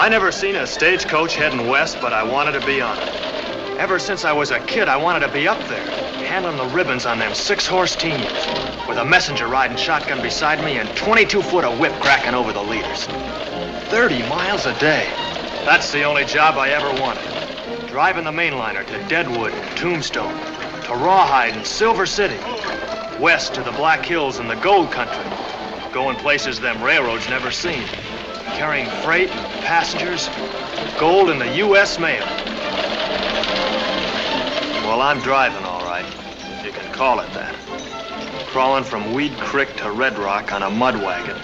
I never seen a stagecoach heading west, but I wanted to be on it. Ever since I was a kid, I wanted to be up there, handling the ribbons on them 6-horse teams, with a messenger riding shotgun beside me and 22 foot of whip cracking over the leaders. 30 miles a day. That's the only job I ever wanted. Driving the mainliner to Deadwood and Tombstone, to Rawhide and Silver City, west to the Black Hills and the Gold Country, going places them railroads never seen, carrying freight and passengers, gold in the U.S. mail. Well, I'm driving, all right, if you can call it that. Crawling from Weed Creek to Red Rock on a mud wagon,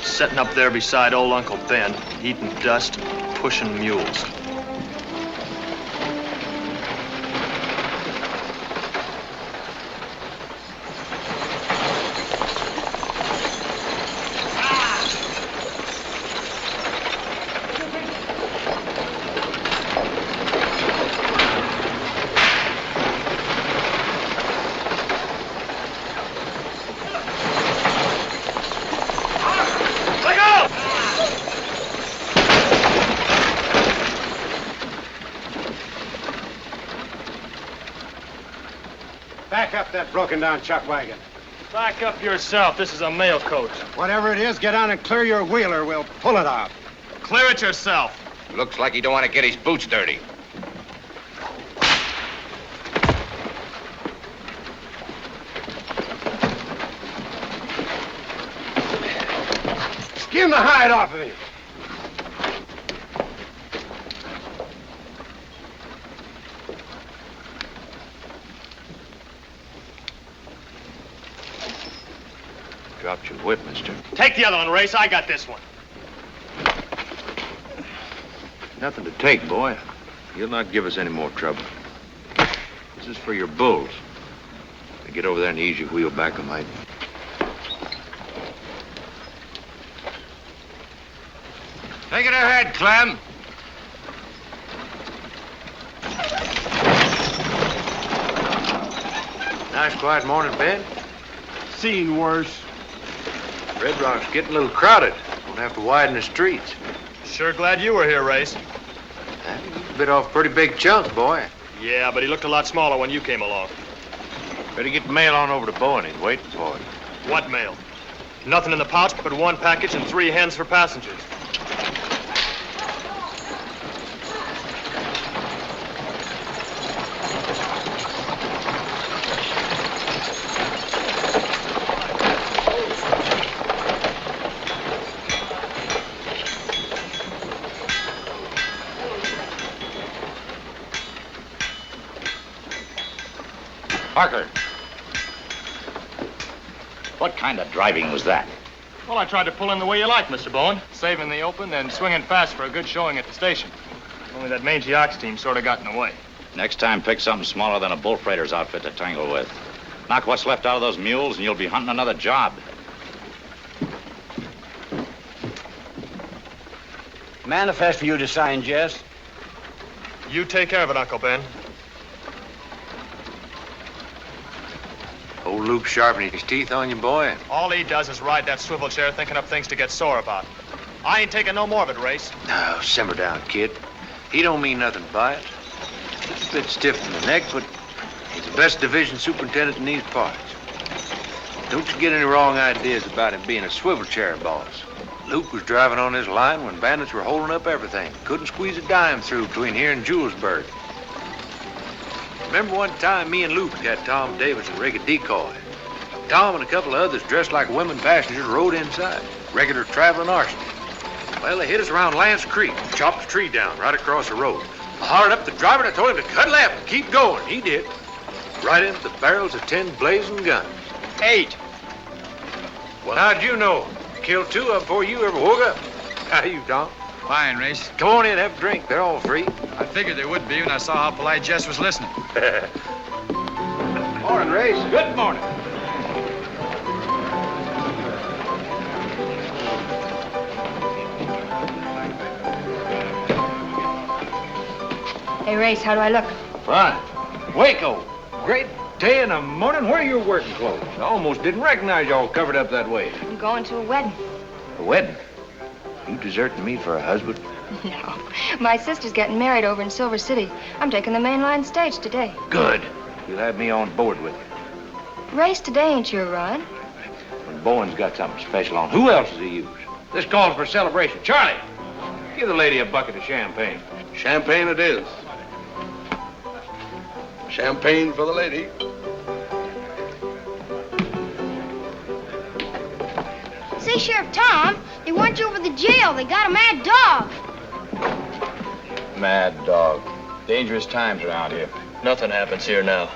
sitting up there beside old Uncle Ben, eating dust, pushing mules. Back up that broken-down chuck wagon. Back up yourself. This is a mail coach. Whatever it is, get on and clear your wheel or we'll pull it off. Clear it yourself. Looks like he don't want to get his boots dirty. Skin the hide off of him. Dropped your whip, mister. Take the other one, Race. I got this one. Nothing to take, boy. You'll not give us any more trouble. This is for your bulls. Now get over there and ease your wheel back a mite. Take it ahead, Clem. Nice quiet morning, Ben. Seen worse. Red Rock's getting a little crowded. Won't have to widen the streets. Sure glad you were here, Race. Bit off a pretty big chunk, boy. Yeah, but he looked a lot smaller when you came along. Better get the mail on over to Bowen. He's waiting for it. What mail? Nothing in the pouch but one package and 3 hens for passengers. Parker. What kind of driving was that? Well, I tried to pull in the way you like, Mr. Bowen. Saving the open, then swinging fast for a good showing at the station. Only that mangy ox team sort of got in the way. Next time, pick something smaller than a bull freighter's outfit to tangle with. Knock what's left out of those mules, and you'll be hunting another job. Manifest for you to sign, Jess. You take care of it, Uncle Ben. Old Luke sharpening his teeth on you, boy. All he does is ride that swivel chair thinking up things to get sore about. I ain't taking no more of it, Race. No, simmer down, kid. He don't mean nothing by it. He's a bit stiff in the neck, but he's the best division superintendent in these parts. Don't you get any wrong ideas about him being a swivel chair boss. Luke was driving on this line when bandits were holding up everything. Couldn't squeeze a dime through between here and Julesburg. Remember one time me and Luke had Tom Davidson rig a decoy. Tom and a couple of others dressed like women passengers rode inside. Regular traveling arsonists. Well, they hit us around Lance Creek, chopped a tree down right across the road. I hollered up the driver and I told him to cut left and keep going. He did. Right into the barrels of 10 blazing guns. 8. Well, how'd you know? Killed 2 of them before you ever woke up. How you, Tom? Fine, Race. Come on in, have a drink. They're all free. I figured they would be when I saw how polite Jess was listening. Morning, Race. Good morning. Hey, Race, how do I look? Fine. Waco. Great day in the morning. Where are your working clothes? I almost didn't recognize you all covered up that way. I'm going to a wedding. A wedding? You deserting me for a husband? No. My sister's getting married over in Silver City. I'm taking the mainline stage today. Good. You'll have me on board with you. Race today ain't your run. When Bowen's got something special on, who else does he use? This calls for a celebration. Charlie, give the lady a bucket of champagne. Champagne it is. Champagne for the lady. Say, Sheriff Tom, they want you over the jail. They got a mad dog. Mad dog. Dangerous times around here. Nothing happens here now.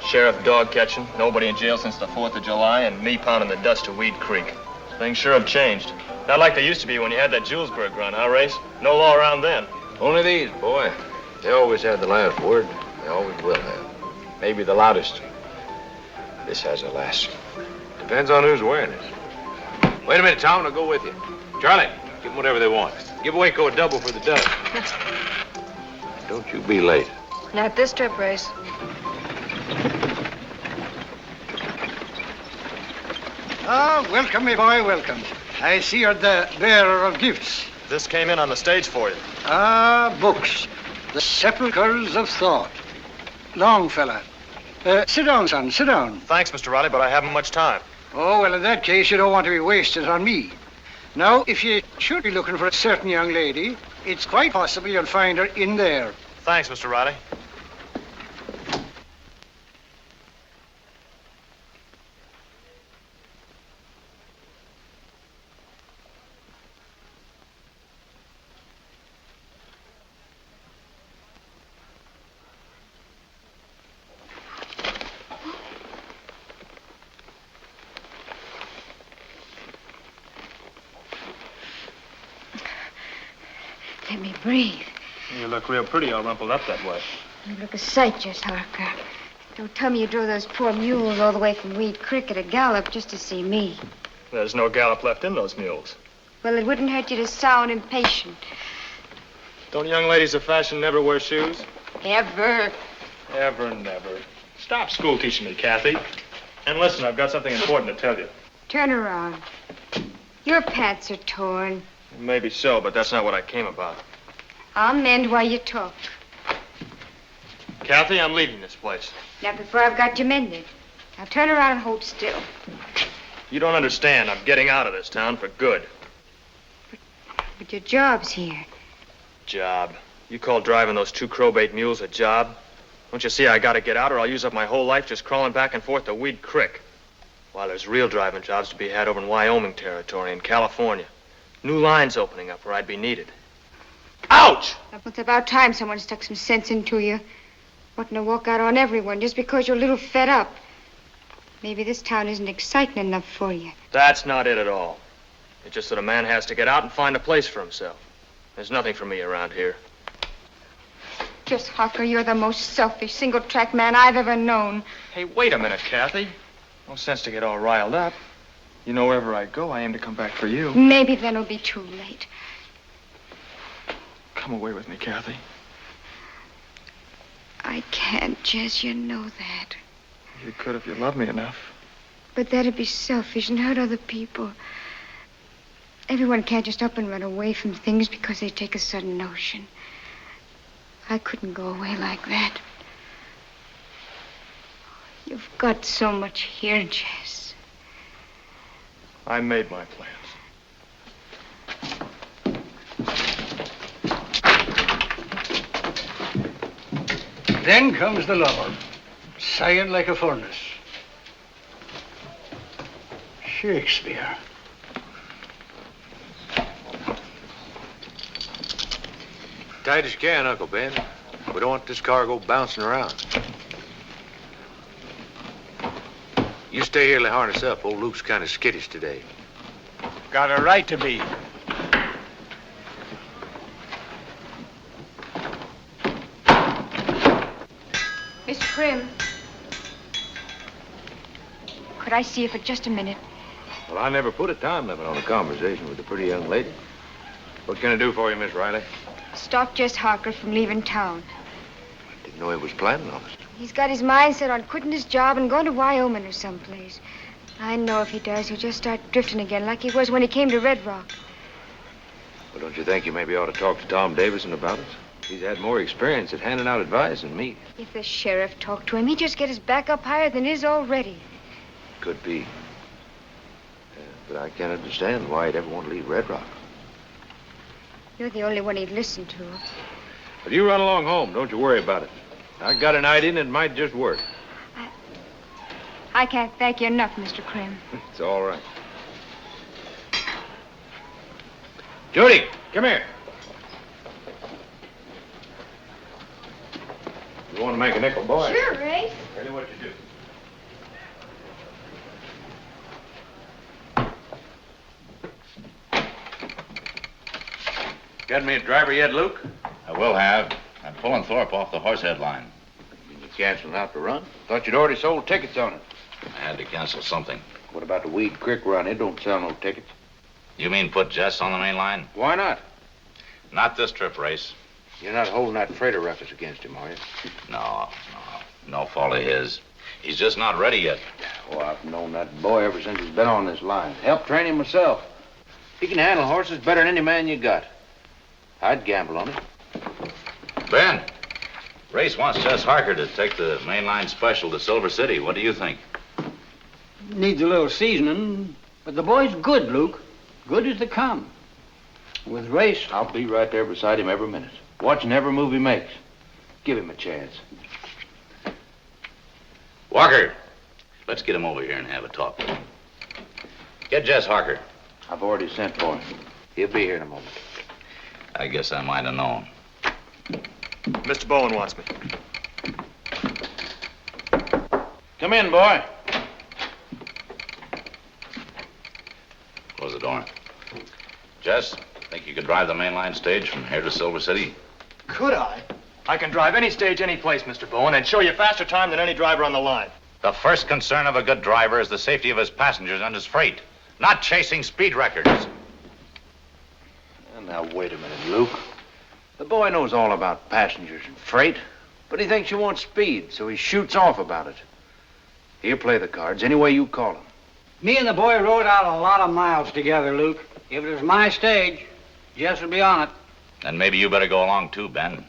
Sheriff dog catching, nobody in jail since the 4th of July, and me pounding the dust of Weed Creek. Things sure have changed. Not like they used to be when you had that Julesburg run, huh, Race? No law around then. Only these, boy. They always had the last word. They always will have. Maybe the loudest. This has a last. Depends on who's wearing it. Wait a minute, Tom, and I'll go with you. Charlie, give them whatever they want. Give Waco a double for the dust. Don't you be late. Not this trip, Race. Ah, welcome, my boy, welcome. I see you're the bearer of gifts. This came in on the stage for you. Ah, books. The sepulchres of thought. Long fella. Sit down, son, sit down. Thanks, Mr. Riley, but I haven't much time. Oh, well, in that case, you don't want to be wasted on me. Now, if you should be looking for a certain young lady, it's quite possible you'll find her in there. Thanks, Mr. Riley. Let me breathe. You look real pretty all rumpled up that way. You look a sight, Jess Harker. Don't tell me you drove those poor mules all the way from Weed Creek at a gallop just to see me. There's no gallop left in those mules. Well, it wouldn't hurt you to sound impatient. Don't young ladies of fashion never wear shoes? Ever. Ever, never. Stop school teaching me, Kathy. And listen, I've got something important to tell you. Turn around. Your pants are torn. Maybe so, but that's not what I came about. I'll mend while you talk. Kathy, I'm leaving this place. Not before I've got you mended. Now turn around and hold still. You don't understand. I'm getting out of this town for good. But your job's here. Job? You call driving those 2 crowbait mules a job? Don't you see I gotta get out or I'll use up my whole life just crawling back and forth to Weed Creek? While there's real driving jobs to be had over in Wyoming territory and California. New lines opening up where I'd be needed. Ouch! It's about time someone stuck some sense into you. Wanting to walk out on everyone just because you're a little fed up. Maybe this town isn't exciting enough for you. That's not it at all. It's just that a man has to get out and find a place for himself. There's nothing for me around here. Just Harker, you're the most selfish, single-track man I've ever known. Hey, wait a minute, Kathy. No sense to get all riled up. You know, wherever I go, I aim to come back for you. Maybe then it'll be too late. Come away with me, Kathy. I can't, Jess, you know that. You could if you loved me enough. But that'd be selfish and hurt other people. Everyone can't just up and run away from things because they take a sudden notion. I couldn't go away like that. You've got so much here, Jess. I made my plans. Then comes the lover, sighing like a furnace. Shakespeare. Tight as you can, Uncle Ben. We don't want this cargo bouncing around. You stay here and harness up. Old Luke's kind of skittish today. Got a right to be. Miss Prim. Could I see you for just a minute? Well, I never put a time limit on a conversation with a pretty young lady. What can I do for you, Miss Riley? Stop Jess Harker from leaving town. I didn't know he was planning on it. He's got his mind set on quitting his job and going to Wyoming or someplace. I know if he does, he'll just start drifting again like he was when he came to Red Rock. Well, don't you think you maybe ought to talk to Tom Davison about it? He's had more experience at handing out advice than me. If the sheriff talked to him, he'd just get his back up higher than it is already. Could be. But I can't understand why he'd ever want to leave Red Rock. You're the only one he'd listen to. But you run along home. Don't you worry about it. I got an idea and it might just work. I can't thank you enough, Mr. Krim. It's all right. Judy, come here. You want to make a nickel, boy? Sure, Ray. Tell you what you do. Got me a driver yet, Luke? I will have. I'm pulling Thorpe off the Horsehead line. You canceling out the run? Thought you'd already sold tickets on it. I had to cancel something. What about the Weed Creek run? It don't sell no tickets. You mean put Jess on the main line? Why not? Not this trip, Race. You're not holding that freighter ruckus against him, are you? No fault of his. He's just not ready yet. Oh, I've known that boy ever since he's been on this line. Helped train him myself. He can handle horses better than any man you got. I'd gamble on it. Ben, Race wants Jess Harker to take the mainline special to Silver City. What do you think? Needs a little seasoning, but the boy's good, Luke. Good as they come. With Race, I'll be right there beside him every minute, watching every move he makes. Give him a chance. Walker, let's get him over here and have a talk. Get Jess Harker. I've already sent for him. He'll be here in a moment. I guess I might have known. Mr. Bowen wants me. Come in, boy. Close the door. Jess, think you could drive the mainline stage from here to Silver City? Could I? I can drive any stage, any place, Mr. Bowen, and show you faster time than any driver on the line. The first concern of a good driver is the safety of his passengers and his freight, not chasing speed records. Now, wait a minute, Luke. The boy knows all about passengers and freight, but he thinks you want speed, so he shoots off about it. He'll play the cards any way you call him. me and the boy rode out a lot of miles together, Luke. If it was my stage, Jess would be on it. Then maybe you better go along too, Ben.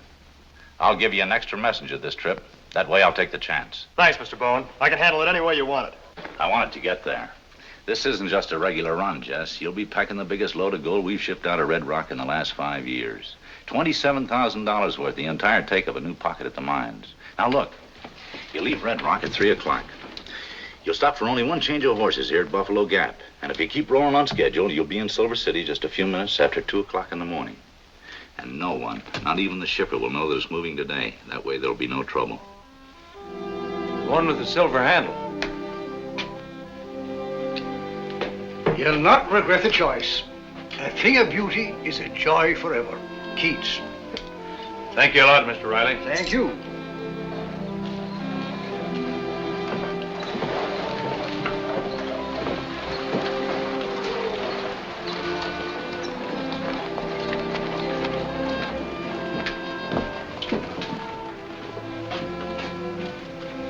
I'll give you an extra messenger this trip. That way I'll take the chance. Thanks, Mr. Bowen. I can handle it any way you want it. I want it to get there. This isn't just a regular run, Jess. You'll be packing the biggest load of gold we've shipped out of Red Rock in the last 5 years. $27,000 worth, the entire take of a new pocket at the mines. Now, look, you leave Red Rock at 3 o'clock. You'll stop for only one change of horses here at Buffalo Gap. And if you keep rolling on schedule, you'll be in Silver City just a few minutes after 2 o'clock in the morning. And no one, not even the shipper, will know that it's moving today. That way there'll be no trouble. One with the silver handle. You'll not regret the choice. A thing of beauty is a joy forever. Keats. Thank you a lot, Mr. Riley. Thank you.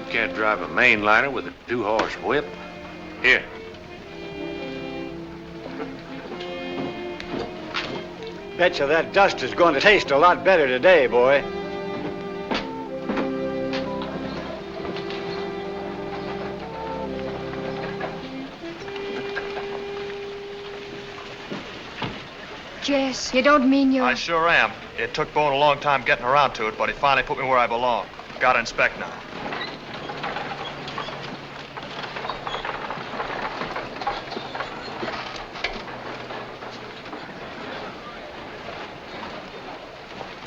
Can't drive a mainliner with a 2-horse whip. Here. Betcha that dust is going to taste a lot better today, boy. Jess, you don't mean you're... I sure am. It took Bowen a long time getting around to it, but he finally put me where I belong. Gotta inspect now.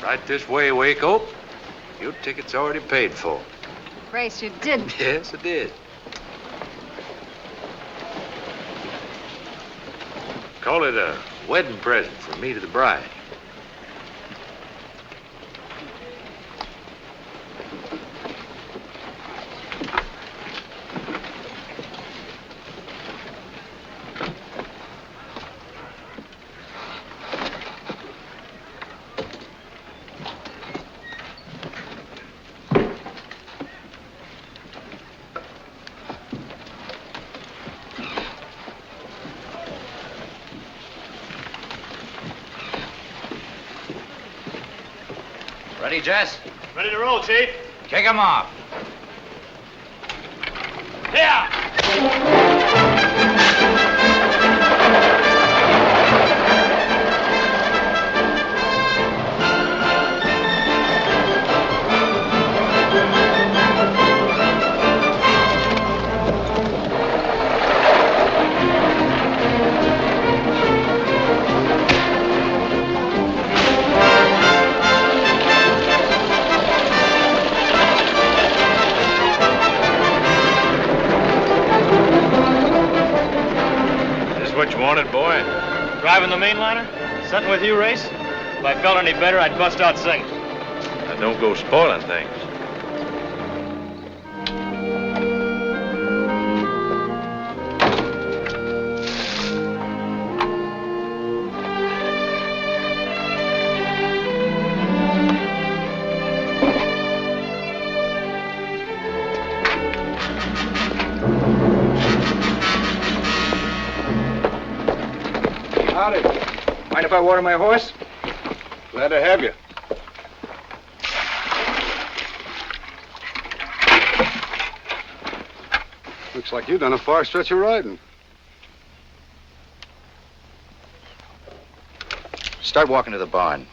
Right this way, Waco. Your ticket's already paid for. Grace, you did. Yes, I did. Call it a wedding present from me to the bride. Ready, Jess? Ready to roll, Chief. Kick him off. What you wanted, boy? Driving the mainliner? Something with you, Race? If I felt any better, I'd bust out singing. Now, don't go spoiling things. Howdy. Mind if I water my horse? Glad to have you. Looks like you've done a far stretch of riding. Start walking to the barn.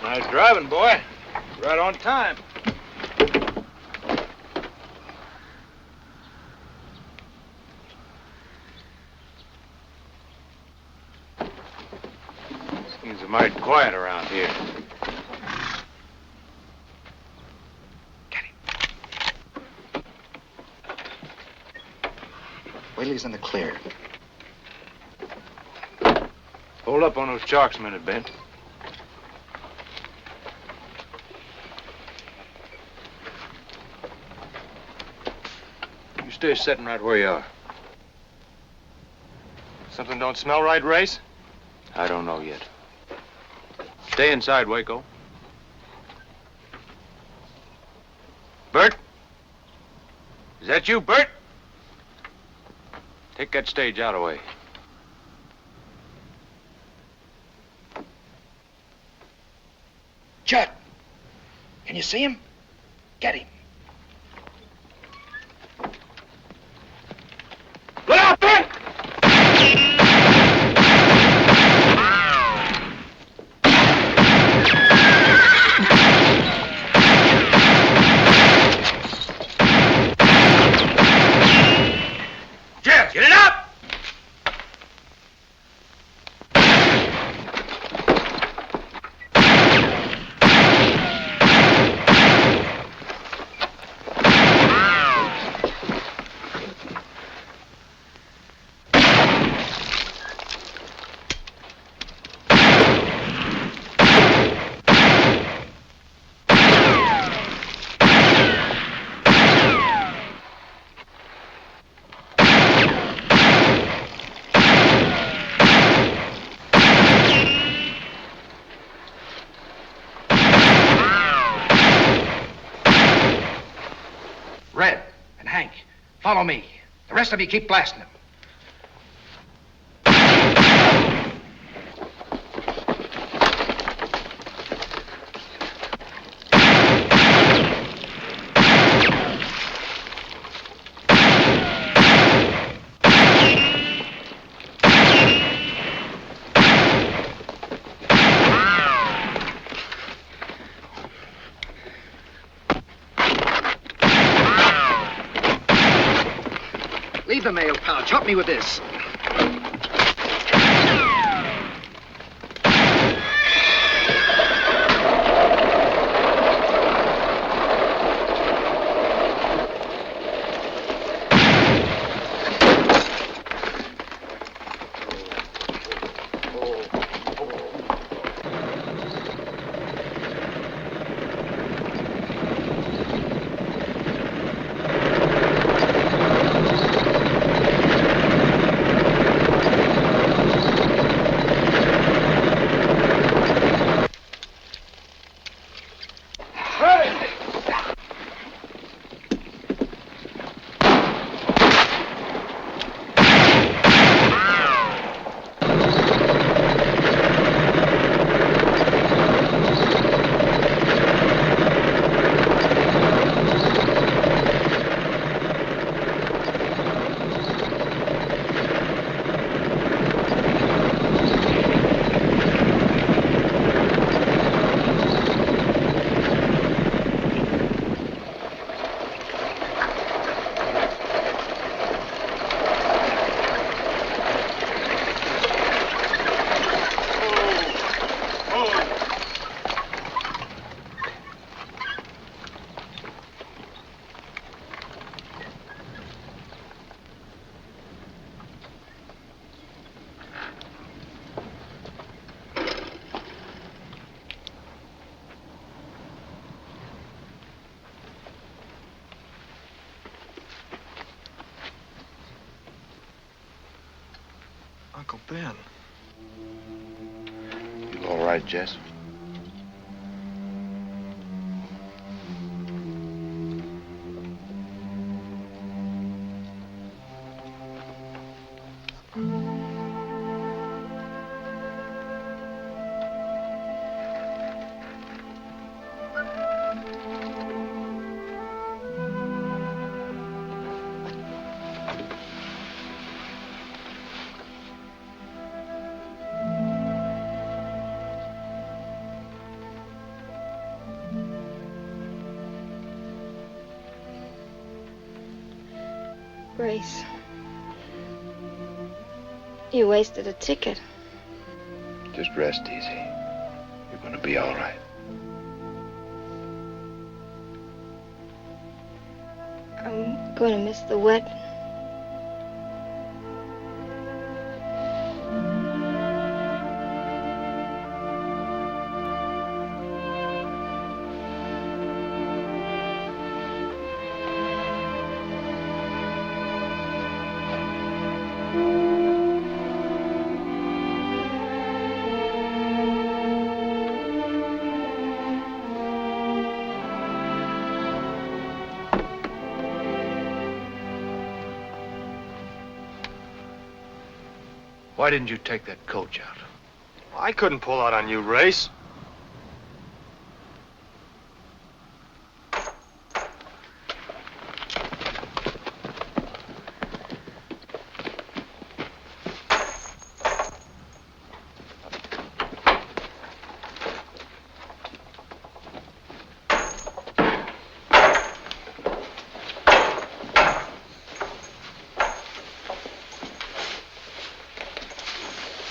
Nice driving, boy. Right on time. Seems mighty quiet around here. Wait till he's in the clear. Hold up on those chalks a minute, Ben. You stay sitting right where you are. Something don't smell right, Race? I don't know yet. Stay inside, Waco. Bert? Is that you, Bert? Take that stage out of the way. Judd, can you see him? Get him. Look out, Ben! Jeff, get it up! Red and Hank, follow me. The rest of you keep blasting them. Leave the mail pouch. Help me with this. Uncle Ben. You all right, Jess? Grace, you wasted a ticket. Just rest easy. You're gonna be all right. I'm going to miss the wet. Why didn't you take that coach out? I couldn't pull out on you, Race.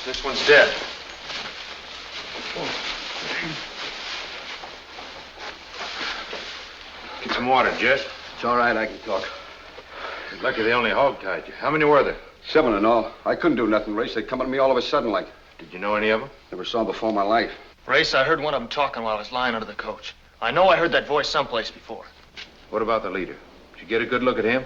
This one's dead. Get some water, Jess. It's all right, I can talk. You're lucky they only hog-tied you. How many were there? 7 in all. I couldn't do nothing, Race. They come at me all of a sudden like. Did you know any of them? Never saw them before in my life. Race, I heard one of them talking while I was lying under the coach. I know I heard that voice someplace before. What about the leader? Did you get a good look at him?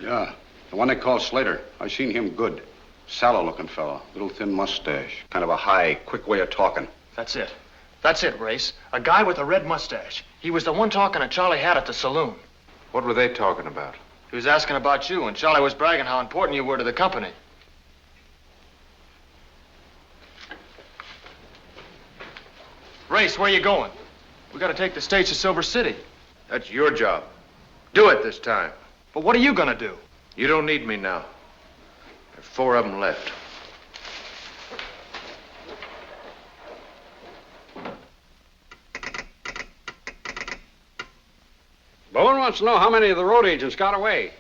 Yeah. The one they call Slater. I seen him good. Sallow-looking fellow. Little thin mustache. Kind of a high, quick way of talking. That's it. That's it, Race. A guy with a red mustache. He was the one talking to Charlie had at the saloon. What were they talking about? He was asking about you, and Charlie was bragging how important you were to the company. Race, where you going? We gotta take the States to Silver City. That's your job. Do it this time. But what are you gonna do? You don't need me now. There's 4 of them left. Bowen wants to know how many of the road agents got away.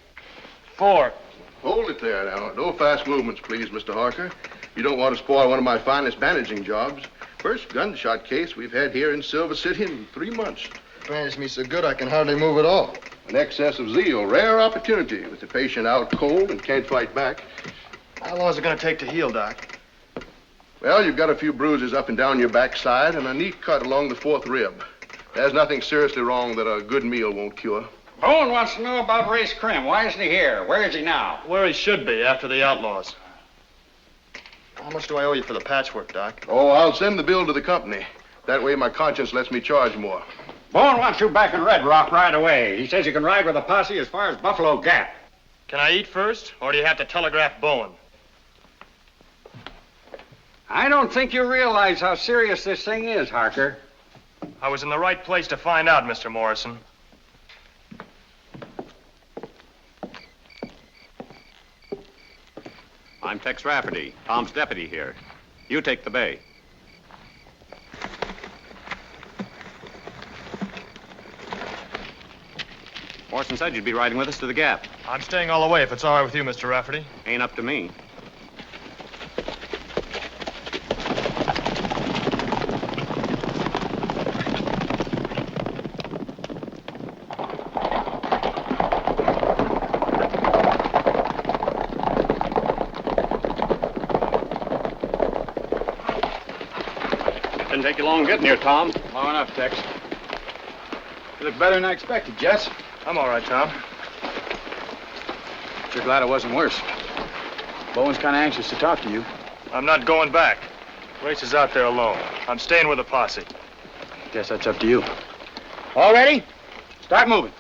4. Hold it there now. No fast movements, please, Mr. Harker. You don't want to spoil one of my finest managing jobs. First gunshot case we've had here in Silver City in 3 months. Bandaged me so good I can hardly move at all. An excess of zeal, rare opportunity with the patient out cold and can't fight back. How long is it gonna take to heal, Doc? Well, you've got a few bruises up and down your backside and a neat cut along the 4th rib. There's nothing seriously wrong that a good meal won't cure. Bowen wants to know about Race Krim. Why isn't he here? Where is he now? Where he should be after the outlaws. How much do I owe you for the patchwork, Doc? Oh, I'll send the bill to the company. That way my conscience lets me charge more. Bowen wants you back in Red Rock right away. He says you can ride with a posse as far as Buffalo Gap. Can I eat first, or do you have to telegraph Bowen? I don't think you realize how serious this thing is, Harker. I was in the right place to find out, Mr. Morrison. I'm Tex Rafferty, Tom's deputy here. You take the bay. Morrison said you'd be riding with us to the Gap. I'm staying all the way if it's all right with you, Mr. Rafferty. Ain't up to me. Didn't take you long getting here, Tom. Long enough, Tex. You look better than I expected, Jess. I'm all right, Tom. You're glad it wasn't worse. Bowen's kind of anxious to talk to you. I'm not going back. Race is out there alone. I'm staying with the posse. Guess that's up to you. All ready? Start moving.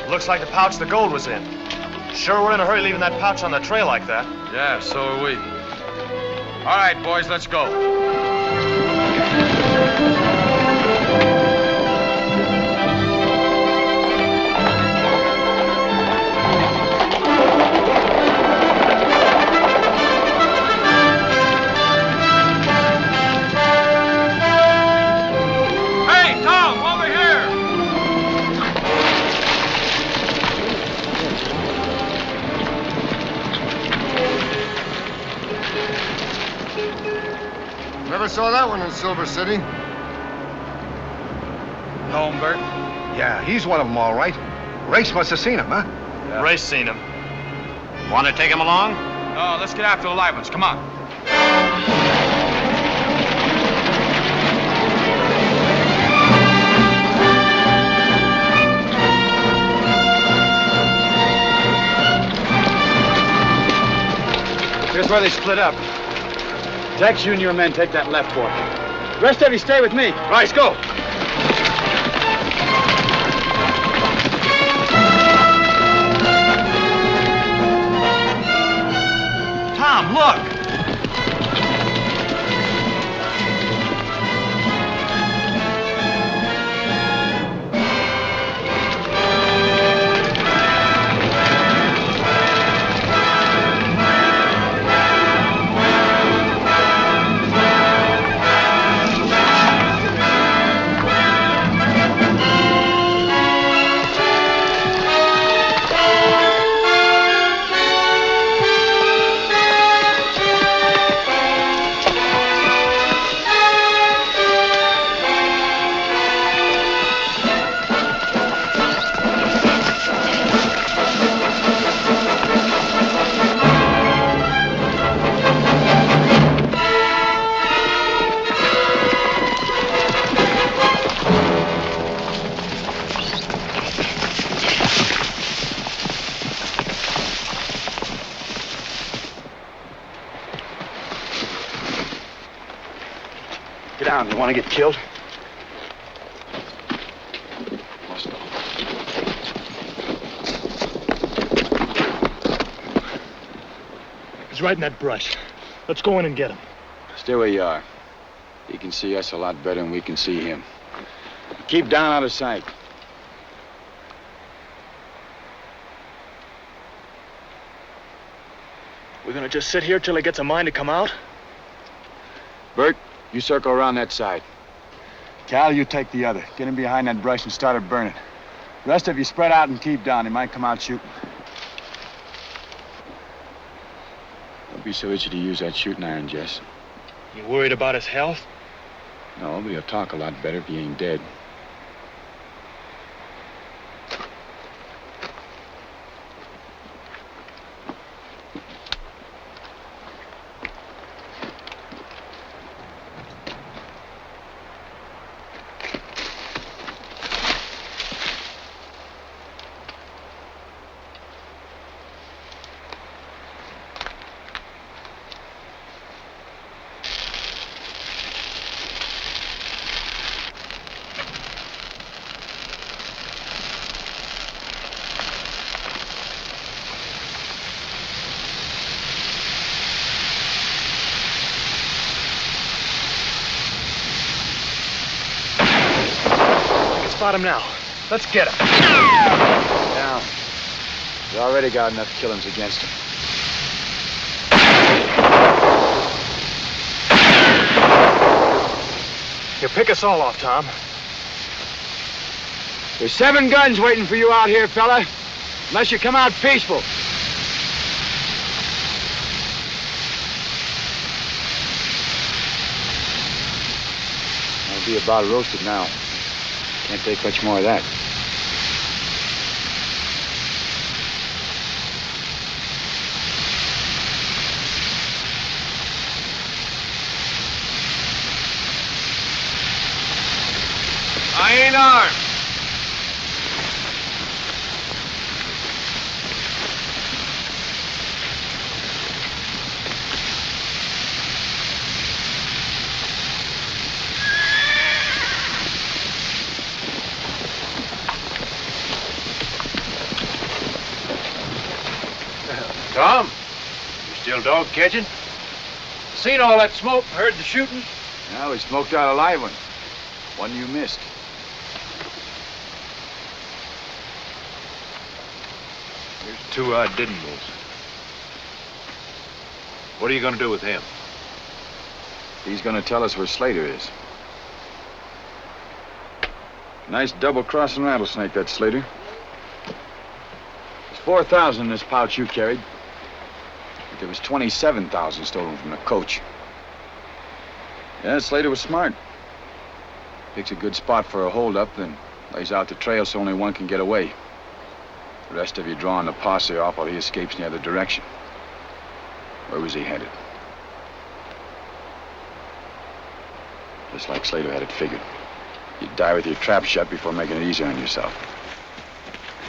Looks like the pouch the gold was in. Sure, we're in a hurry leaving that pouch on the trail like that. Yeah, so are we. All right, boys, let's go. Hey, Tom, over here! Never saw that one in Silver City. Lomberg. Yeah, he's one of them, all right. Race must have seen him, huh? Yeah. Race seen him. Want to take him along? No, let's get after the live ones. Come on. Here's where they split up. Tex, you and your men take that left fork. The rest of you stay with me. Right, go. Tom, look! Get down. You want to get killed? He's right in that brush. Let's go in and get him. Stay where you are. He can see us a lot better than we can see him. Keep down out of sight. We're gonna just sit here till he gets a mind to come out? Bert, you circle around that side. Cal, you take the other. Get him behind that brush and start it burning. The rest of you spread out and keep down. He might come out shooting. Don't be so itchy to use that shooting iron, Jess. You worried about his health? No, but he'll talk a lot better if he ain't dead. Spot him now. Let's get him. Down. We already got enough killings against him. You pick us all off, Tom. There's 7 guns waiting for you out here, fella. Unless you come out peaceful. I'll be about roasted now. Can't take much more of that. I ain't armed. Tom, you still dog catching? Seen all that smoke, heard the shooting? Well, we smoked out a live one. One you missed. Here's 2 I didn't miss. What are you gonna do with him? He's gonna tell us where Slater is. Nice double-crossing rattlesnake, that Slater. There's 4,000 in this pouch you carried. But there was 27,000 stolen from the coach. Yeah, Slater was smart. Picks a good spot for a holdup, then lays out the trail so only one can get away. The rest of you drawing the posse off while he escapes in the other direction. Where was he headed? Just like Slater had it figured. You'd die with your trap shut before making it easy on yourself.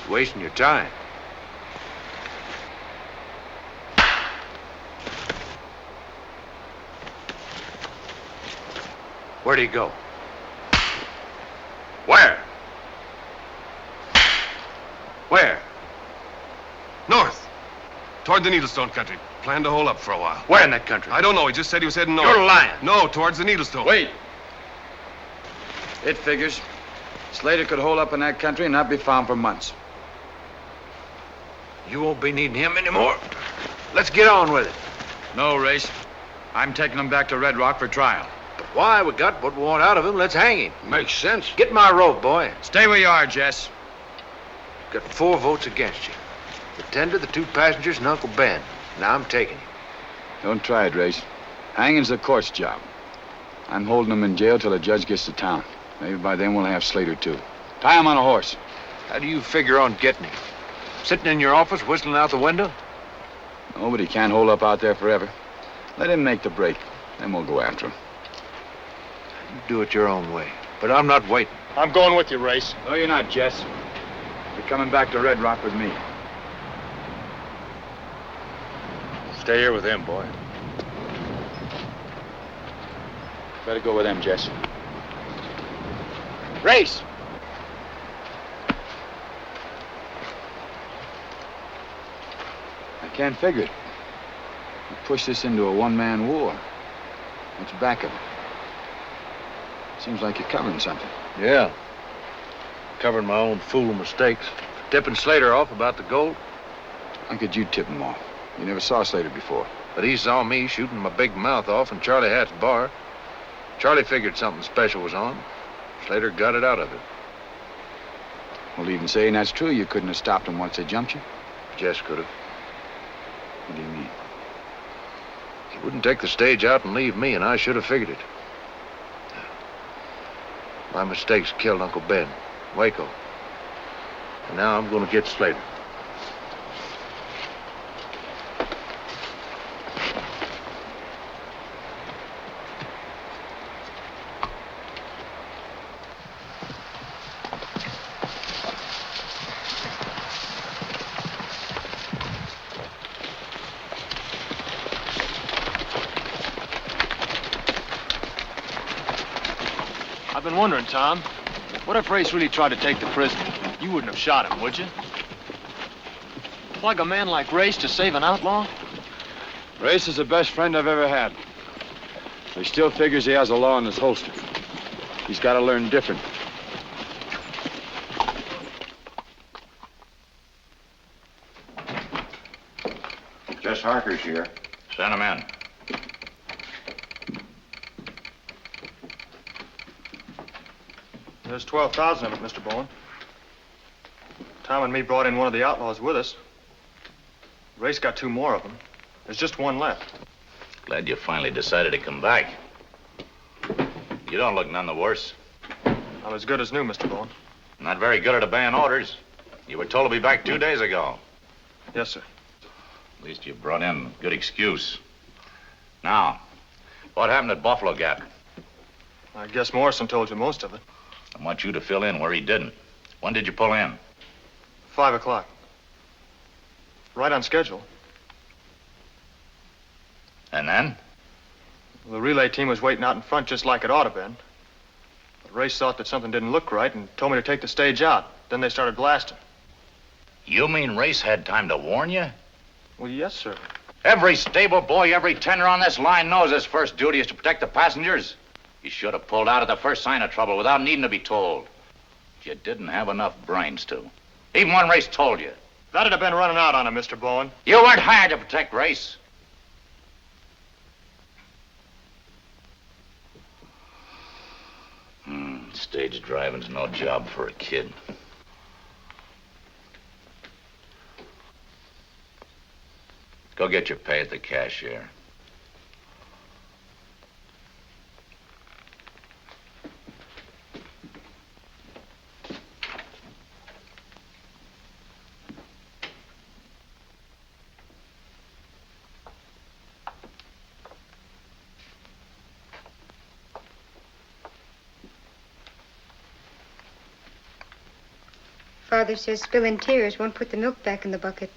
Wasting your time. Where'd he go? Where? Where? North. Toward the Needlestone country. Planned to hold up for a while. Where in that country? I don't know. He just said he was heading north. You're lying. No, towards the Needlestone. Wait. It figures. Slater could hold up in that country and not be found for months. You won't be needing him anymore. Let's get on with it. No, Race. I'm taking him back to Red Rock for trial. But why? We got what we want out of him. Let's hang him. Makes sense. Get my rope, boy. Stay where you are, Jess. Got 4 votes against you. The tender, the 2 passengers, and Uncle Ben. Now I'm taking him. Don't try it, Race. Hanging's the court's job. I'm holding him in jail till the judge gets to town. Maybe by then we'll have Slater, too. Tie him on a horse. How do you figure on getting him? Sitting in your office, whistling out the window? Nobody can't hold up out there forever. Let him make the break. Then we'll go after him. You do it your own way. But I'm not waiting. I'm going with you, Race. No, you're not, Jess. You're coming back to Red Rock with me. Stay here with him, boy. Better go with them, Jess. Race! I can't figure it. You push this into a one-man war. What's back of it? Seems like you're covering something. Yeah. Covering my own fool mistakes. Tipping Slater off about the gold. How could you tip him off? You never saw Slater before. But he saw me shooting my big mouth off in Charlie Hatt's bar. Charlie figured something special was on. Slater got it out of it. Well, even saying that's true, you couldn't have stopped him once they jumped you. Jess could have. What do you mean? He wouldn't take the stage out and leave me, and I should have figured it. My mistakes killed Uncle Ben, Waco. And now I'm going to get Slater. I've been wondering, Tom, what if Race really tried to take the prisoner? You wouldn't have shot him, would you? Plug a man like Race to save an outlaw? Race is the best friend I've ever had. He still figures he has a law in his holster. He's got to learn different. Jess Harker's here. Send him in. There's 12,000 of it, Mr. Bowen. Tom and me brought in one of the outlaws with us. Race got 2 more of them. There's just one left. Glad you finally decided to come back. You don't look none the worse. I'm as good as new, Mr. Bowen. Not very good at obeying orders. You were told to be back 2 days ago. Yes, sir. At least you brought in a good excuse. Now, what happened at Buffalo Gap? I guess Morrison told you most of it. I want you to fill in where he didn't. When did you pull in? 5 o'clock. Right on schedule. And then? The relay team was waiting out in front just like it ought to been. But Race thought that something didn't look right and told me to take the stage out. Then they started blasting. You mean Race had time to warn you? Well, yes, sir. Every stable boy, every tender on this line knows his first duty is to protect the passengers. You should have pulled out at the first sign of trouble without needing to be told. You didn't have enough brains to. Even when Race told you. That'd have been running out on him, Mr. Bowen. You weren't hired to protect Race. Stage driving's no job for a kid. Go get your pay at the cashier. Father says spilling tears won't put the milk back in the bucket.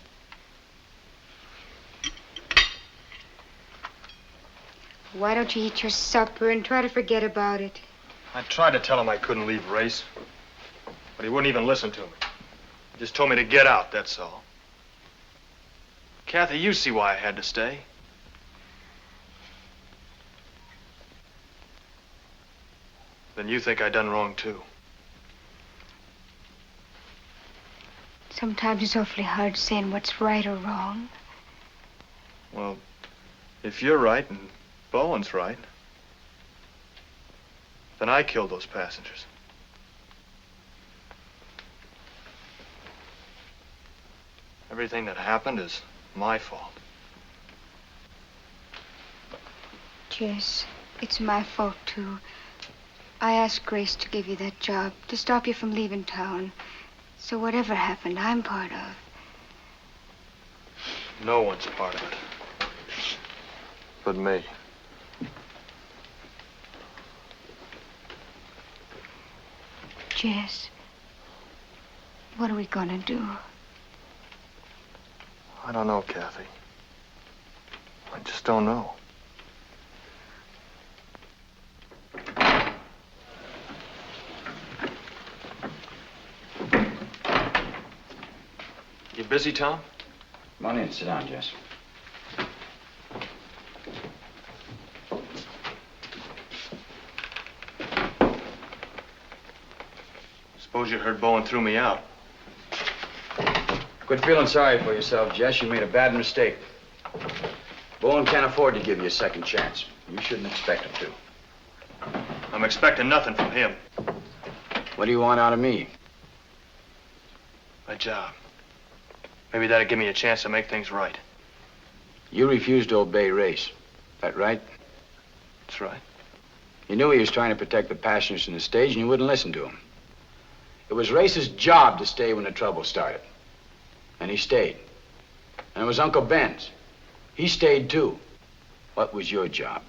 Why don't you eat your supper and try to forget about it? I tried to tell him I couldn't leave Race, but he wouldn't even listen to me. He just told me to get out, that's all. Kathy, you see why I had to stay. Then you think I done wrong, too. Sometimes it's awfully hard saying what's right or wrong. Well, if you're right and Bowen's right, then I killed those passengers. Everything that happened is my fault. Jess, it's my fault, too. I asked Grace to give you that job, to stop you from leaving town. So whatever happened, I'm part of. No one's part of it. But me. Jess, what are we gonna do? I don't know, Kathy. I just don't know. You busy, Tom? Come on in, sit down, Jess. Suppose you heard Bowen threw me out. Quit feeling sorry for yourself, Jess. You made a bad mistake. Bowen can't afford to give you a second chance. You shouldn't expect him to. I'm expecting nothing from him. What do you want out of me? My job. Maybe that'd give me a chance to make things right. You refused to obey Race. That right? That's right. You knew he was trying to protect the passengers in the stage, and you wouldn't listen to him. It was Race's job to stay when the trouble started. And he stayed. And it was Uncle Ben's. He stayed, too. What was your job?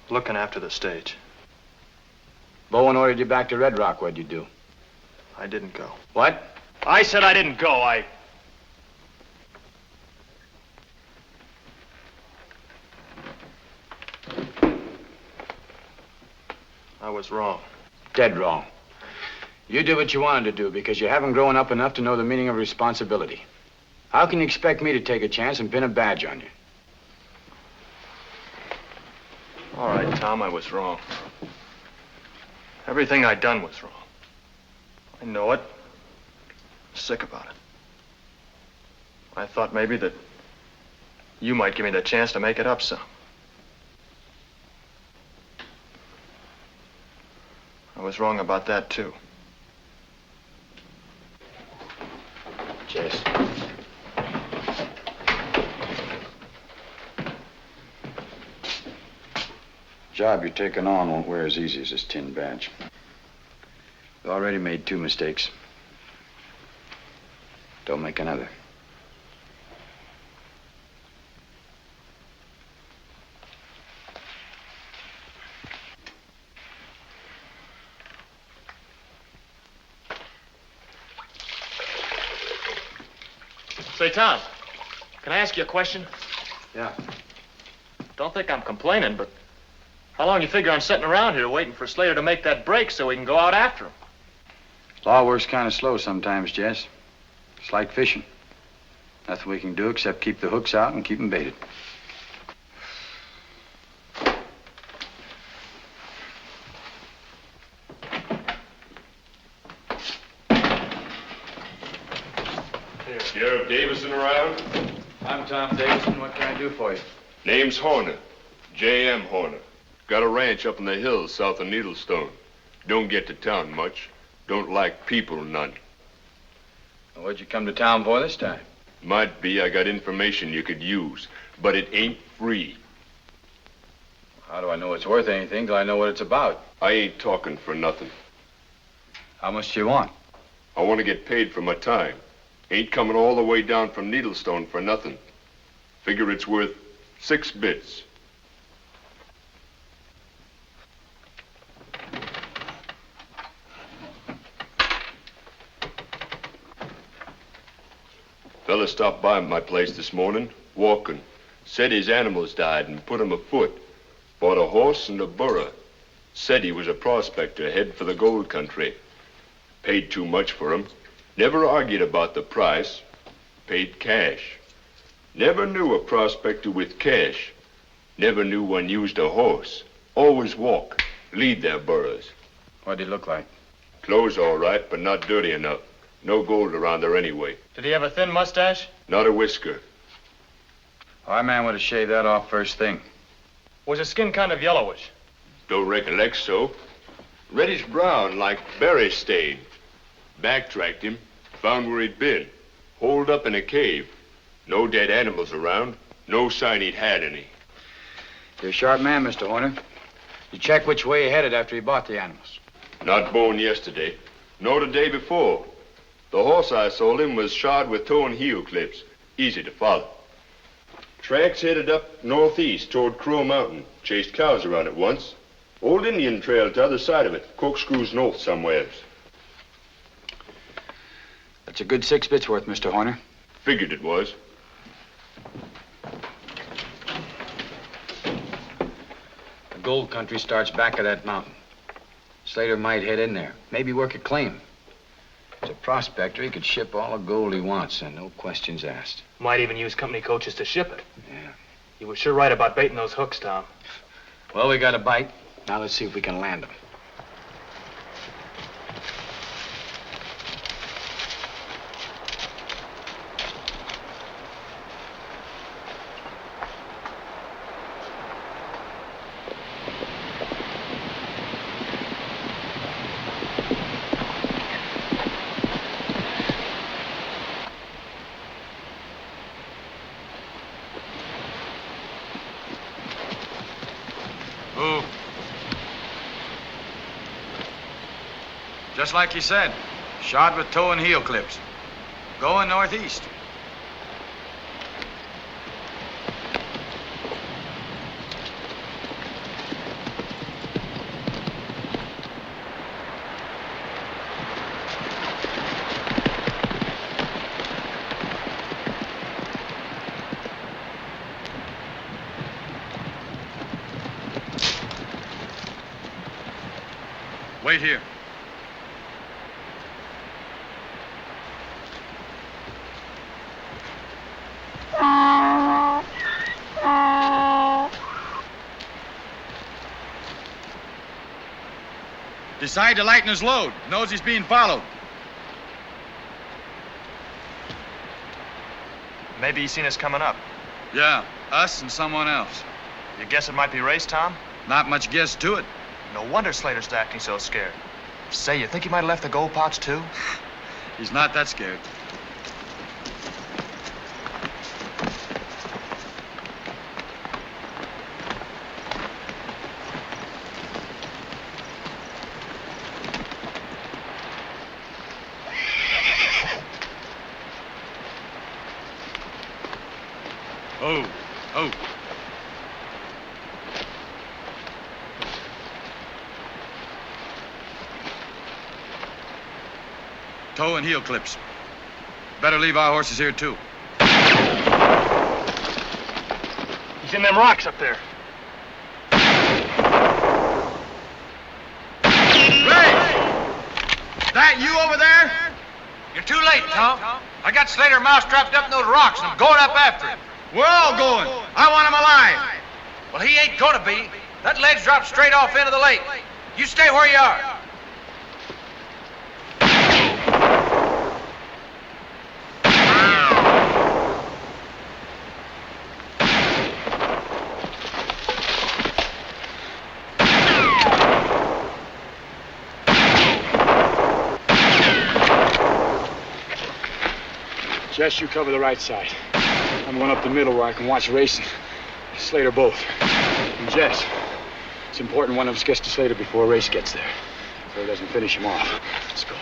Looking after the stage. Bowen ordered you back to Red Rock. What'd you do? I didn't go. What? I said I didn't go. I was wrong. Dead wrong. You did what you wanted to do because you haven't grown up enough to know the meaning of responsibility. How can you expect me to take a chance and pin a badge on you? All right, Tom, I was wrong. Everything I done was wrong. I know it. I'm sick about it. I thought maybe that you might give me the chance to make it up some. I was wrong about that, too. Jess. Job you're taking on won't wear as easy as this tin badge. You already made 2 mistakes. Don't make another. Say, Tom, can I ask you a question? Yeah. Don't think I'm complaining, but how long you figure on sitting around here waiting for Slater to make that break so we can go out after him? Law works kind of slow sometimes, Jess. It's like fishing. Nothing we can do except keep the hooks out and keep them baited. Sheriff Davison around? I'm Tom Davison. What can I do for you? Name's Horner. J.M. Horner. Got a ranch up in the hills south of Needlestone. Don't get to town much. Don't like people none. Well, what'd you come to town for this time? Might be I got information you could use, but it ain't free. How do I know it's worth anything till I know what it's about? I ain't talking for nothing. How much do you want? I want to get paid for my time. Ain't coming all the way down from Needlestone for nothing. Figure it's worth 6 bits. Fella stopped by my place this morning, walking. Said his animals died and put him afoot. Bought a horse and a burro. Said he was a prospector, head for the gold country. Paid too much for him. Never argued about the price. Paid cash. Never knew a prospector with cash. Never knew one used a horse. Always walk. Lead their burros. What'd he look like? Clothes all right, but not dirty enough. No gold around there anyway. Did he have a thin mustache? Not a whisker. Our man would have shaved that off first thing. Was his skin kind of yellowish? Don't recollect so. Reddish brown, like berry stain. Backtracked him. Found where he'd been. Holed up in a cave. No dead animals around. No sign he'd had any. You're a sharp man, Mr. Horner. You check which way he headed after he bought the animals. Not born yesterday. Nor the day before. The horse I sold him was shod with toe and heel clips. Easy to follow. Tracks headed up northeast toward Crow Mountain. Chased cows around it once. Old Indian trail to the other side of it. Corkscrews north somewheres. That's a good 6 bits worth, Mr. Horner. Figured it was. The gold country starts back of that mountain. Slater might head in there. Maybe work a claim. As a prospector, he could ship all the gold he wants and no questions asked. Might even use company coaches to ship it. Yeah. You were sure right about baiting those hooks, Tom. Well, we got a bite. Now let's see if we can land them. Move. Just like you said, shod with toe and heel clips. Going northeast. Wait here. Decide to lighten his load. Knows he's being followed. Maybe he's seen us coming up. Yeah, us and someone else. You guess it might be Race, Tom? Not much guess to it. No wonder Slater's acting so scared. Say, you think he might have left the gold pouch, too? He's not that scared. toe and heel clips. Better leave our horses here, too. He's in them rocks up there. Ray! That you over there? You're too late, Tom. I got Slater mouse trapped up in those rocks, and I'm going up after him. We're all going. I want him alive. Well, he ain't gonna be. That ledge drops straight off into the lake. You stay where you are. Jess, you cover the right side. I'm going up the middle where I can watch Race and Slater both. And Jess, it's important one of us gets to Slater before Race gets there, so he doesn't finish him off. Let's go.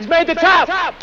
He's made the top.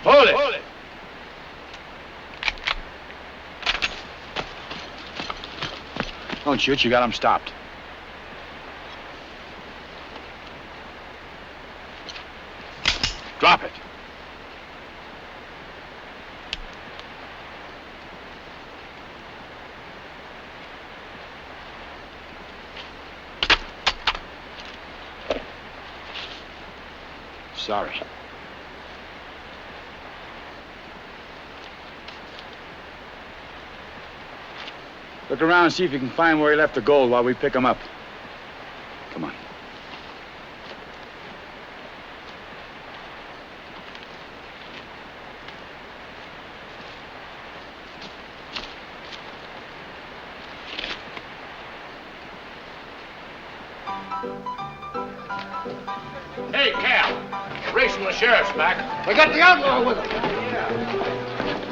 Hold it. Don't shoot, you got him stopped. sorry. Look around and see if you can find where he left the gold while we pick him up. Come on. Hey, Cal. Race from the sheriff's back. We got the outlaw with him.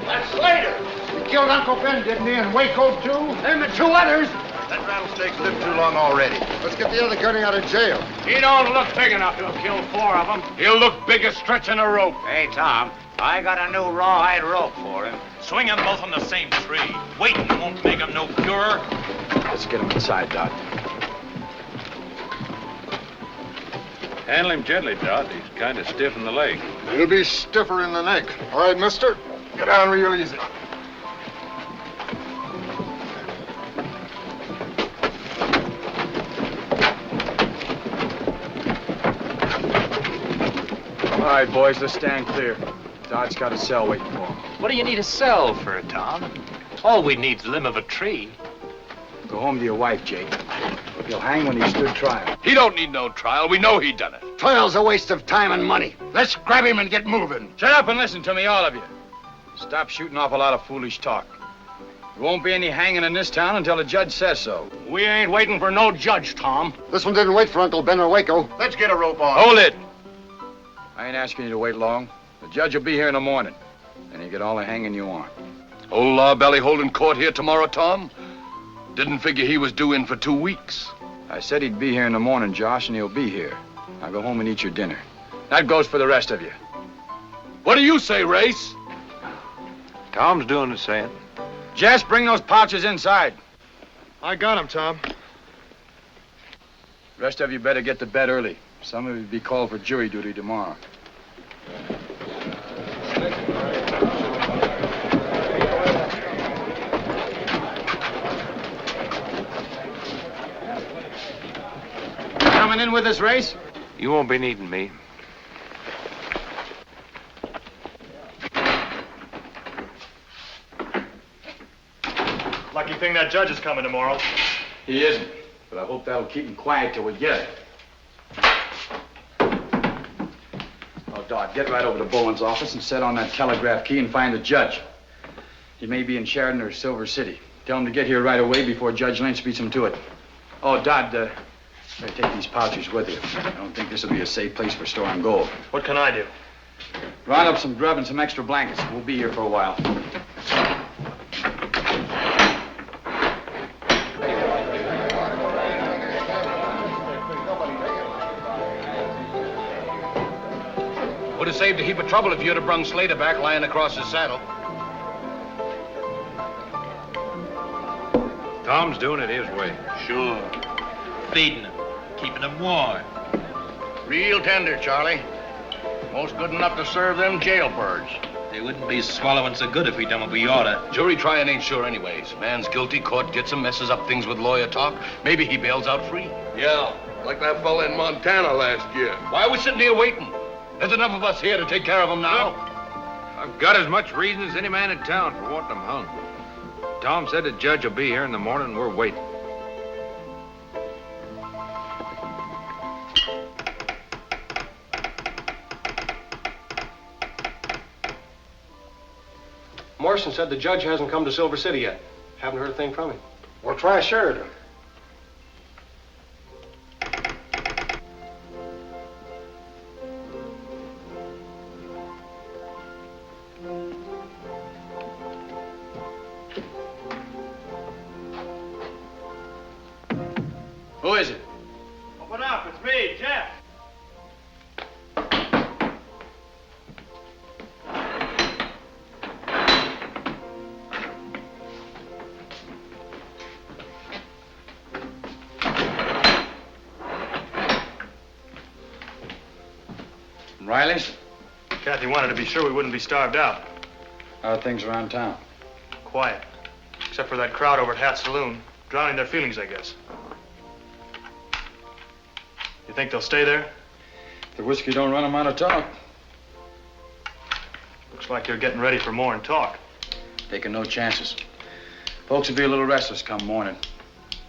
That's Slater. He killed Uncle Ben, didn't he? And Waco, too? And the two others. That rattlesnake's lived too long already. Let's get the other gunny out of jail. He don't look big enough to have killed 4 of them. He'll look big as stretching a rope. Hey, Tom, I got a new rawhide rope for him. Swing them both on the same tree. Waiting won't make them no purer. Let's get him inside, Dot. Handle him gently, Dot. He's kind of stiff in the leg. He'll be stiffer in the neck. All right, mister? Get down real easy. All right, boys, let's stand clear. Dot's got a cell waiting for him. What do you need a cell for, Tom? All we need's the limb of a tree. Go home to your wife, Jake. He'll hang when he stood trial. He don't need no trial. We know he done it. Trial's a waste of time and money. Let's grab him and get moving. Shut up and listen to me, all of you. Stop shooting off a lot of foolish talk. There won't be any hanging in this town until the judge says so. We ain't waiting for no judge, Tom. This one didn't wait for Uncle Ben or Waco. Let's get a rope on. Hold it! I ain't asking you to wait long. The judge will be here in the morning, and you get all the hanging you want. Old Lawbelly holding court here tomorrow, Tom? Didn't figure he was due in for 2 weeks. I said he'd be here in the morning, Josh, and he'll be here. Now go home and eat your dinner. That goes for the rest of you. What do you say, Race? Tom's doing the same. Jess, bring those pouches inside. I got him, Tom. The rest of you better get to bed early. Some of you will be called for jury duty tomorrow. Coming in with this race? You won't be needing me. Lucky thing that judge is coming tomorrow. He isn't, but I hope that'll keep him quiet till we get it. Oh, Doc, get right over to Bowen's office and set on that telegraph key and find the judge. He may be in Sheridan or Silver City. Tell him to get here right away before Judge Lynch beats him to it. Oh, Dodd, better take these pouches with you. I don't think this will be a safe place for storing gold. What can I do? Round up some grub and some extra blankets. We'll be here for a while. Would have saved a heap of trouble if you'd have brung Slater back lying across his saddle. Tom's doing it his way. Sure. Feeding them, keeping them warm. Real tender, Charlie. Most good enough to serve them jailbirds. They wouldn't be swallowing so good if we done what we oughta. Jury trying ain't sure anyways. Man's guilty, court gets him, messes up things with lawyer talk. Maybe he bails out free. Yeah, like that fella in Montana last year. Why are we sitting here waiting? There's enough of us here to take care of him now. I've got as much reason as any man in town for wanting them hung. Tom said the judge will be here in the morning. We're waiting. Morrison said the judge hasn't come to Silver City yet. Haven't heard a thing from him. We'll try Sheridan. Who is it? Open up, it's me, Jeff. Riley's? Kathy wanted to be sure we wouldn't be starved out. How are things around town? Quiet. Except for that crowd over at Hat's Saloon. Drowning their feelings, I guess. You think they'll stay there? The whiskey don't run him out of talk. Looks like you're getting ready for more than talk. Taking no chances. Folks will be a little restless come morning.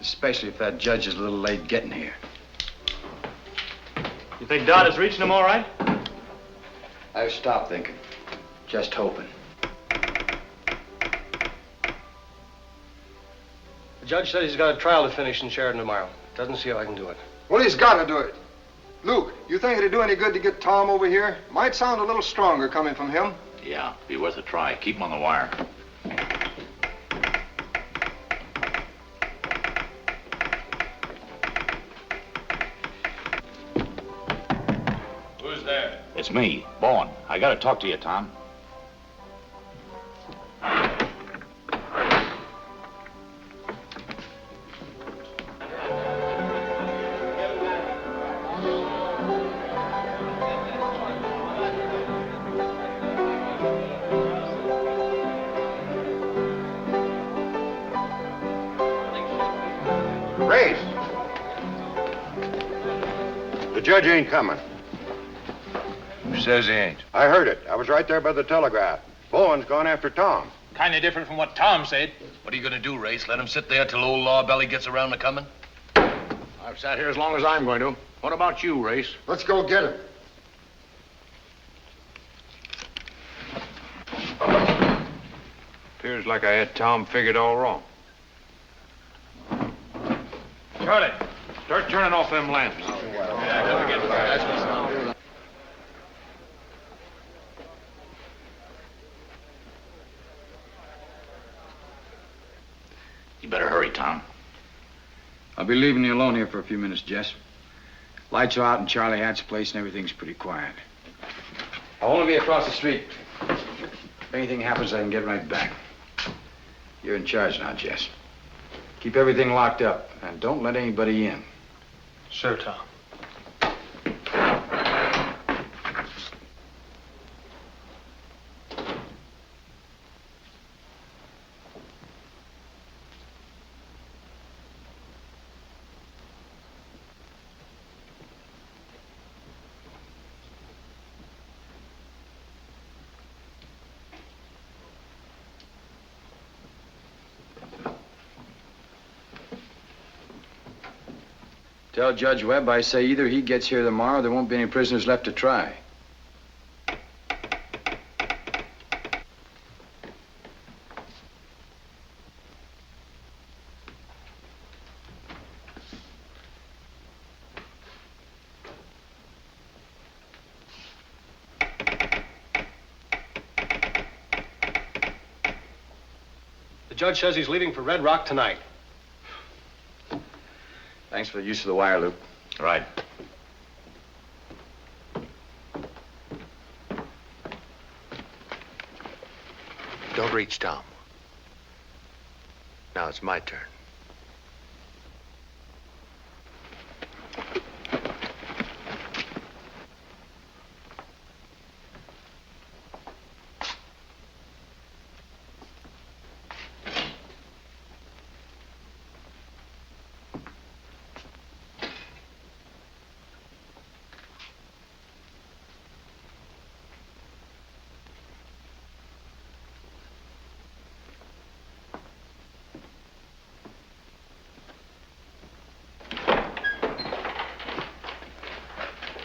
Especially if that judge is a little late getting here. You think Dodd is reaching him all right? I've stopped thinking. Just hoping. The judge said he's got a trial to finish in Sheridan tomorrow. Doesn't see how I can do it. Well, he's got to do it. Luke, you think it'd do any good to get Tom over here? Might sound a little stronger coming from him. Yeah, be worth a try. Keep him on the wire. Who's there? It's me, Bowen. I gotta talk to you, Tom. Race! The judge ain't coming. Who says he ain't? I heard it. I was right there by the telegraph. Bowen's gone after Tom. Kind of different from what Tom said. What are you going to do, Race? Let him sit there till old Law Belly gets around to coming? I've sat here as long as I'm going to. What about you, Race? Let's go get him. Appears like I had Tom figured all wrong. Charlie, start turning off them lamps. You better hurry, Tom. I'll be leaving you alone here for a few minutes, Jess. Lights are out in Charlie Hatt's place and everything's pretty quiet. I'll only be across the street. If anything happens, I can get right back. You're in charge now, Jess. Keep everything locked up and don't let anybody in. Sure, Tom. Tell Judge Webb I say either he gets here tomorrow or there won't be any prisoners left to try. The judge says he's leaving for Red Rock tonight. Thanks for the use of the wire, Luke. Right. Don't reach Tom. Now it's my turn.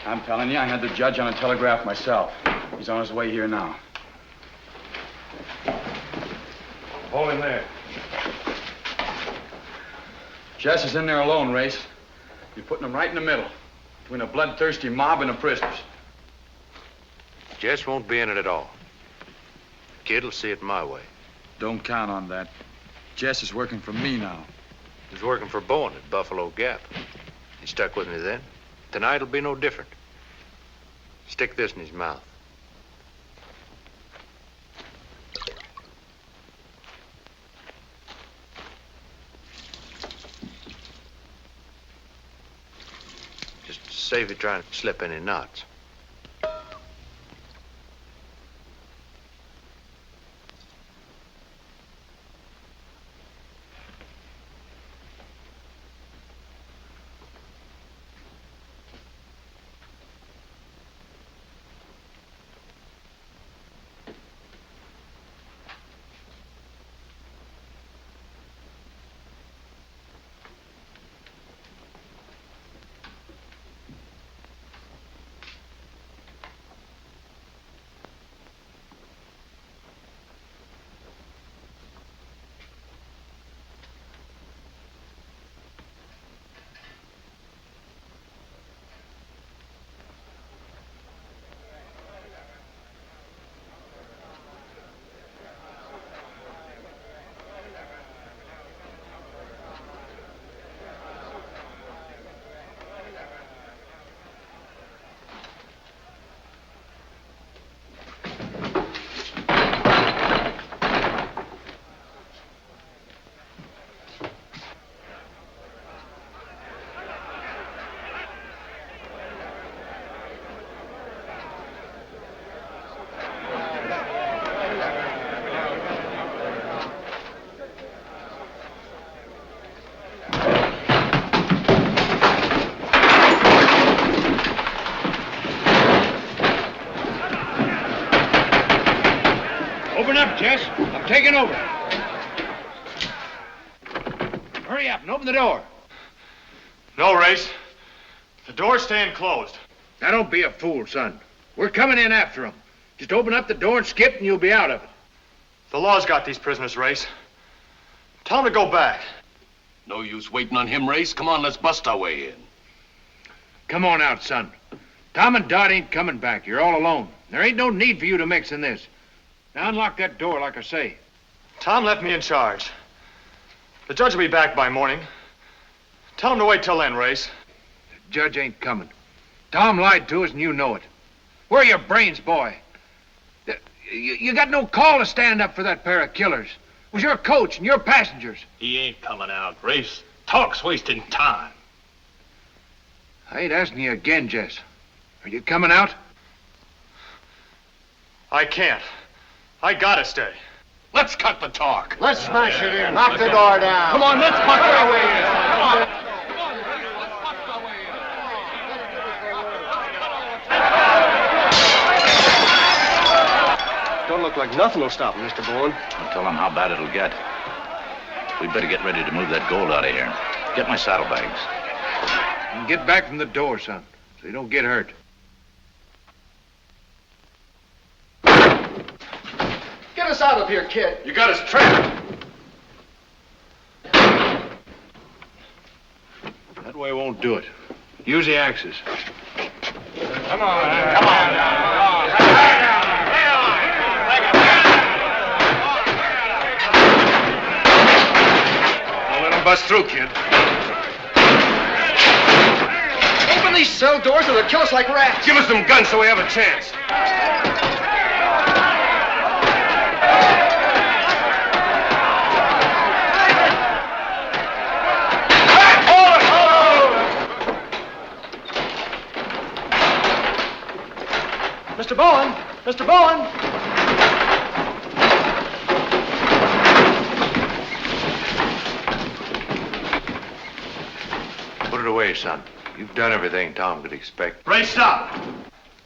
I'm telling you, I had the judge on a telegraph myself. He's on his way here now. Hold him there. Jess is in there alone, Race. You're putting him right in the middle, between a bloodthirsty mob and the prisoners. Jess won't be in it at all. Kid will see it my way. Don't count on that. Jess is working for me now. He was working for Bowen at Buffalo Gap. He stuck with me then. Tonight will be no different. Stick this in his mouth. Just save you trying to slip any knots. taking over. Hurry up and open the door. No, Race. The door's staying closed. Now, don't be a fool, son. We're coming in after them. Just open up the door and skip, and you'll be out of it. The law's got these prisoners, Race. Tell them to go back. No use waiting on him, Race. Come on, let's bust our way in. Come on out, son. Tom and Dot ain't coming back. You're all alone. There ain't no need for you to mix in this. Now unlock that door, like I say. Tom left me in charge. The judge will be back by morning. Tell him to wait till then, Race. The judge ain't coming. Tom lied to us, and you know it. Where are your brains, boy? You got no call to stand up for that pair of killers. It was your coach and your passengers. He ain't coming out, Race. Talk's wasting time. I ain't asking you again, Jess. Are you coming out? I can't. I gotta stay. Let's cut the talk. Let's smash it in. Knock the door down. Come on, let's bust our way in. Come on. Don't look like nothing will stop him, Mr. Bowen. I'll tell him how bad it'll get. We'd better get ready to move that gold out of here. Get my saddlebags. And get back from the door, son, so you don't get hurt. Get us out of here, kid. You got us trapped. That way won't do it. Use the axes. Come on, come on. Bust through, kid. Open these cell doors or they'll kill us like rats. Give us some guns so we have a chance. Mr. Bowen! Mr. Bowen! Put it away, son. You've done everything Tom could expect. Ray, stop!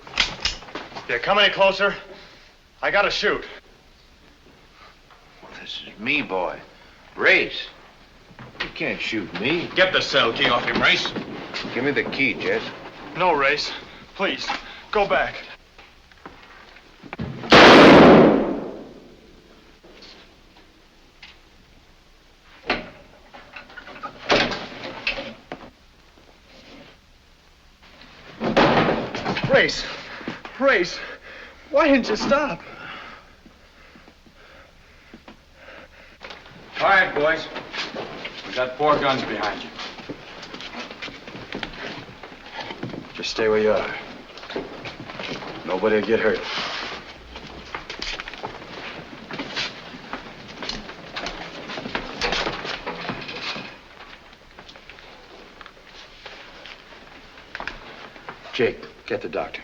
If you come any closer, I gotta shoot. This is me, boy. Race. You can't shoot me. Get the cell key off him, Race. Give me the key, Jess. No, Race. Please, go back. Race, why didn't you stop? Quiet, boys. We got 4 guns behind you. Just stay where you are. Nobody will get hurt. Jake, get the doctor.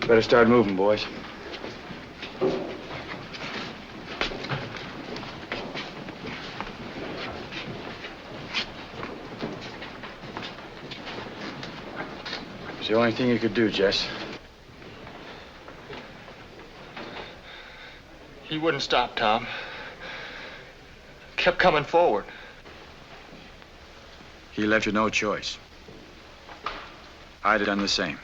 Better start moving, boys. It's the only thing you could do, Jess. He wouldn't stop, Tom. Kept coming forward. He left you no choice. I'd have done the same.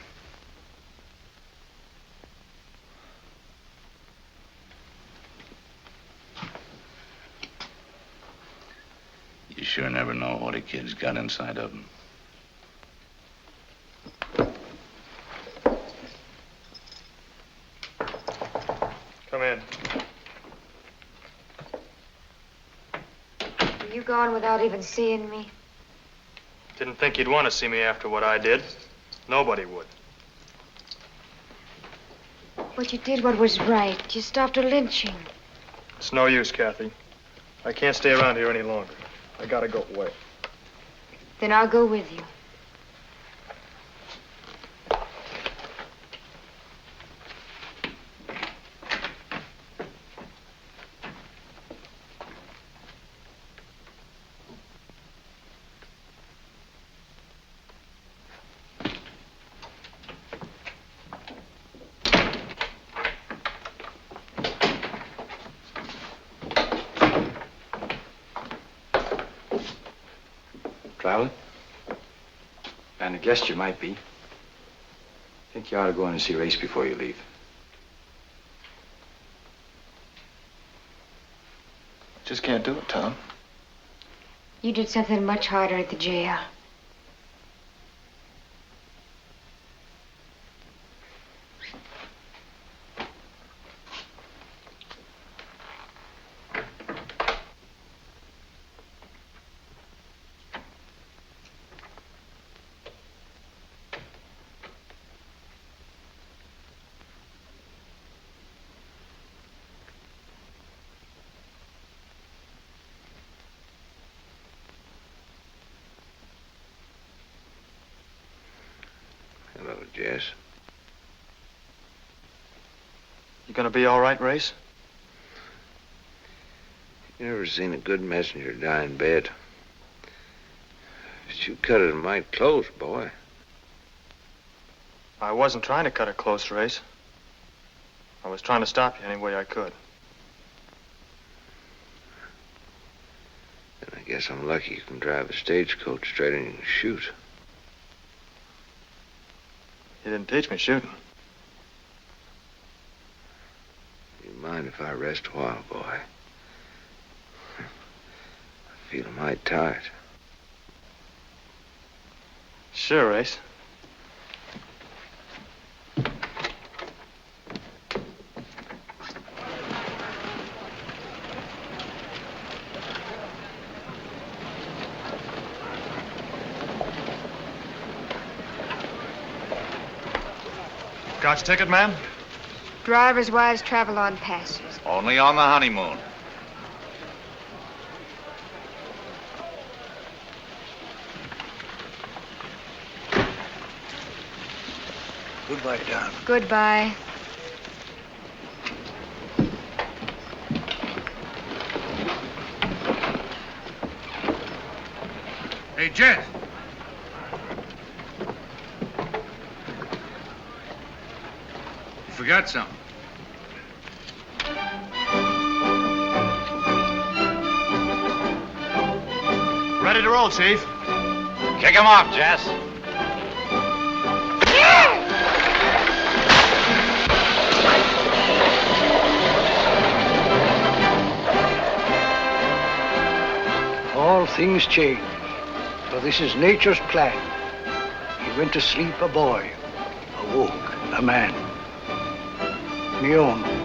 You sure never know what a kid's got inside of him. Come in. Are you gone without even seeing me? Didn't think you'd want to see me after what I did. Nobody would. But you did what was right. You stopped a lynching. It's no use, Kathy. I can't stay around here any longer. I gotta go away. Then I'll go with you. Traveling? And I guessed you might be. Think you ought to go in and see Race before you leave. Just can't do it, Tom. You did something much harder at the jail. Hello, Jess. You gonna be all right, Race? You ever seen a good messenger die in bed? But you cut it mighty close, boy. I wasn't trying to cut it close, Race. I was trying to stop you any way I could. And I guess I'm lucky you can drive a stagecoach straight and you can shoot. You didn't teach me shooting. You mind if I rest a while, boy? I feel mighty tired. Sure, Race. Got your ticket, ma'am? Drivers' wives travel on passes. Only on the honeymoon. Goodbye, Don. Goodbye. Hey, Jess. You forgot something. Ready to roll, Chief. Kick him off, Jess. All things change. For this is nature's plan. He went to sleep a boy, awoke a man. Me own.